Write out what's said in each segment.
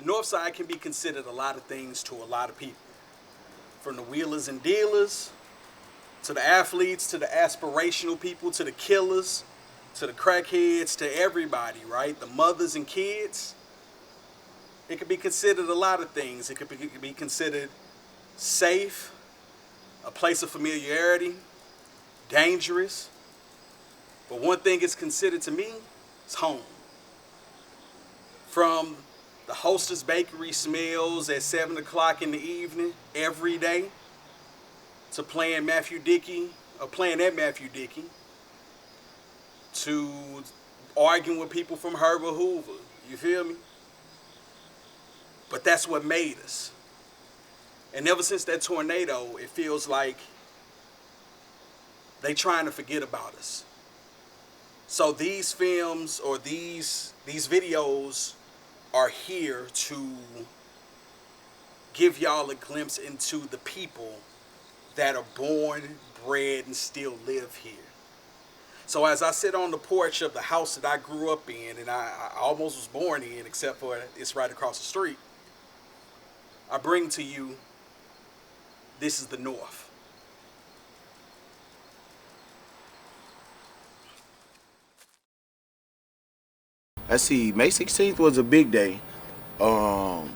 The north side can be considered a lot of things to a lot of people. From the wheelers and dealers, to the athletes, to the aspirational people, to the killers, to the crackheads, to everybody, right? The mothers and kids. It could be considered a lot of things. It could be considered safe, a place of familiarity, dangerous. But one thing it's considered to me is home. From the Hostess Bakery smells at 7 o'clock in the evening every day to playing Matthew Dickey, or playing at Matthew Dickey, to arguing with people from Herbert Hoover. You feel me? But that's what made us. And ever since that tornado, it feels like they trying to forget about us. So these films or these videos are here to give y'all a glimpse into the people that are born, bred, and still live here. So as I sit on the porch of the house that I grew up in, and I almost was born in, except for it's right across the street, I bring to you, this is the North. Let's see, May 16th was a big day. Now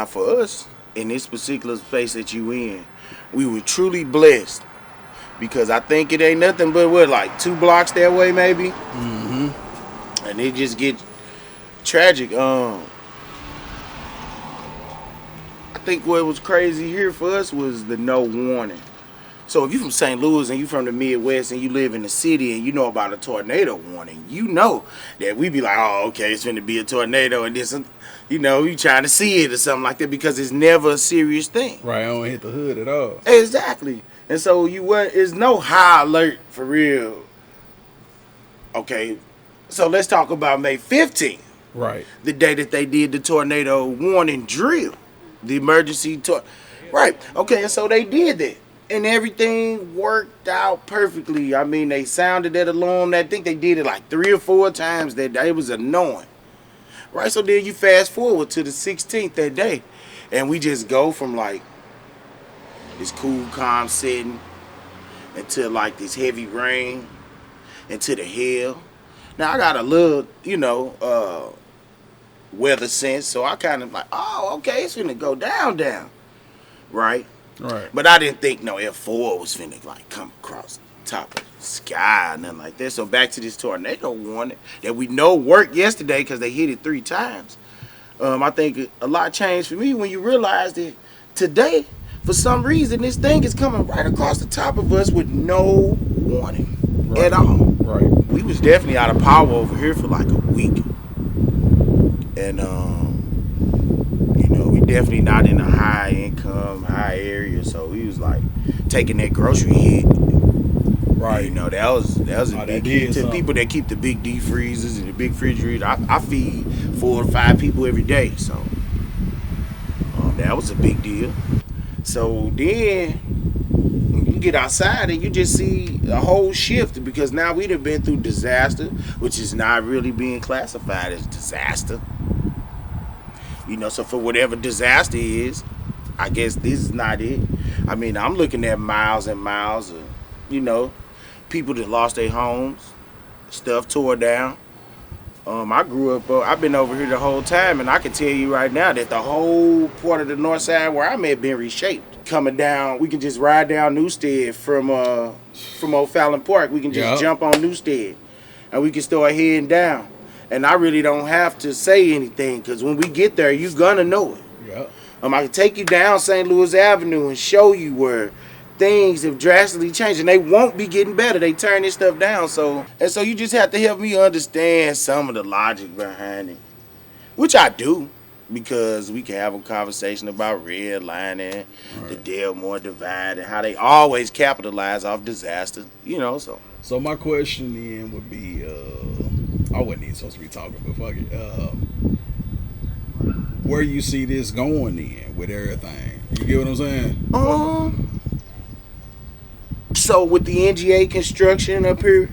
for us, in this particular space that you in, we were truly blessed because I think it ain't nothing but what, like 2 blocks that way maybe? Mm-hmm. And it just get tragic. I think what was crazy here for us was the no warning. So if you from St. Louis and you from the Midwest and you live in the city and you know about a tornado warning, you know that we be like, oh, okay, it's finna be a tornado and this, you know, you trying to see it or something like that because it's never a serious thing. Right, I don't hit the hood at all. Exactly. And so it's no high alert for real. Okay, so let's talk about May 15th. Right. The day that they did the tornado warning drill. The emergency Right. Okay, and so they did that. And everything worked out perfectly. I mean, they sounded that alarm. I think they did it like 3 or 4 times that day. It was annoying. Right, so then you fast forward to the 16th that day. And we just go from like this cool, calm setting into like this heavy rain into the hail. Now, I got a little, weather sense. So I kind of like, oh, okay, it's finna go down. Right? Right. But I didn't think no F4 was finna like come across the top of the sky or nothing like that. So back to this tornado warning that we know worked yesterday because they hit it 3 times. I think a lot changed for me when you realize that today, for some reason, this thing is coming right across the top of us with no warning at all. Right. We was definitely out of power over here for like a week. And we definitely not in a high income, high area, so we was like taking that grocery hit. Right. That was a big hit to people that keep the big deep freezers and the big refrigerators. I feed 4 to 5 people every day, so that was a big deal. So then you get outside and you just see a whole shift because now we'd have been through disaster, which is not really being classified as disaster. So for whatever disaster is, I guess this is not it. I mean, I'm looking at miles and miles of, people that lost their homes, stuff tore down. I grew up, I've been over here the whole time, and I can tell you right now that the whole part of the north side where I'm at been reshaped. Coming down, we can just ride down Newstead from O'Fallon Park. We can just jump on Newstead, and we can start heading down. And I really don't have to say anything because when we get there, you're gonna know it. Yeah. I can take you down St. Louis Avenue and show you where things have drastically changed, and they won't be getting better. They turn this stuff down, so you just have to help me understand some of the logic behind it, which I do, because we can have a conversation about redlining, the Delmore divide, and how they always capitalize off disaster. So my question then would be, I wasn't even supposed to be talking, but fuck it. Where you see this going in with everything? You get what I'm saying? So with the NGA construction up here,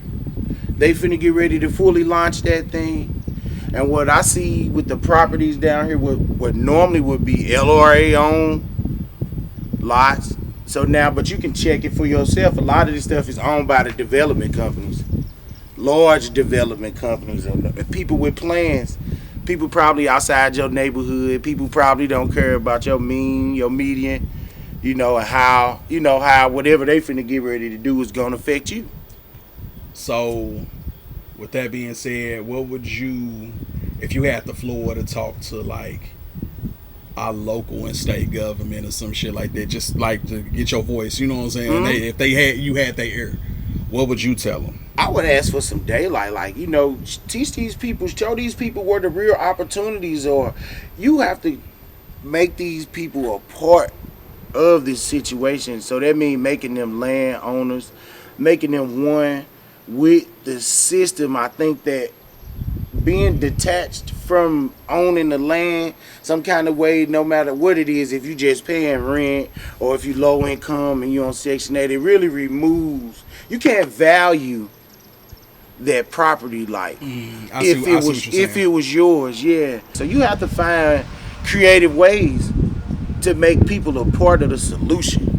they finna get ready to fully launch that thing. And what I see with the properties down here, what normally would be LRA owned lots. So now, but you can check it for yourself. A lot of this stuff is owned by the development companies, large development companies, and people with plans. People probably outside your neighborhood. People probably don't care about your mean, your median, and how whatever they finna get ready to do is gonna affect you. So, with that being said, what would you, if you had the floor to talk to like our local and state government or some shit like that, just like to get your voice, you know what I'm saying? Mm-hmm. If they had you had their ear, what would you tell them? I would ask for some daylight, teach these people, show these people where the real opportunities are. You have to make these people a part of this situation. So that means making them landowners, making them one with the system. I think that being detached from owning the land some kind of way, no matter what it is, if you just paying rent or if you low income and you on Section 8, it really removes, you can't value that property like if it was yours. Yeah, so you have to find creative ways to make people a part of the solution.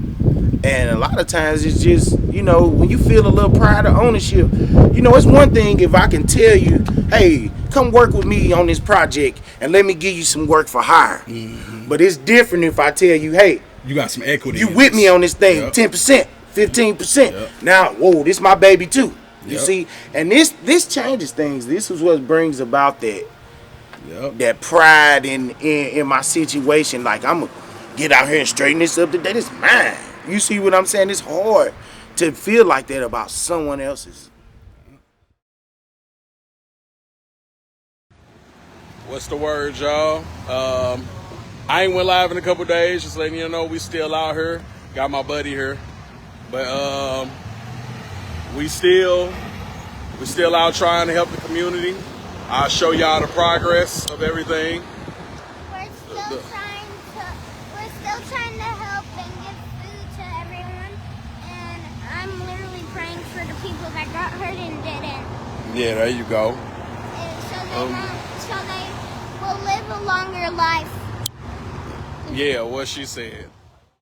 And a lot of times it's just, when you feel a little pride of ownership, it's one thing if I can tell you, hey, come work with me on this project and let me give you some work for hire. Mm-hmm. But it's different if I tell you, hey, you got some equity. You with me on this thing, yep. 10%, 15%. Yep. Now, whoa, this my baby too. You yep. see? And this changes things. This is what brings about that yep. that pride in my situation. Like, I'm going to get out here and straighten this up today. This is mine. You see what I'm saying? It's hard to feel like that about someone else's. What's the word, y'all? I ain't went live in a couple days, just letting you know we still out here. Got my buddy here. But we still out trying to help the community. I'll show y'all the progress of everything. We're still trying to help and give food to everyone. And I'm literally praying for the people that got hurt and didn't. Yeah, there you go. So they will live a longer life. Yeah, what she said.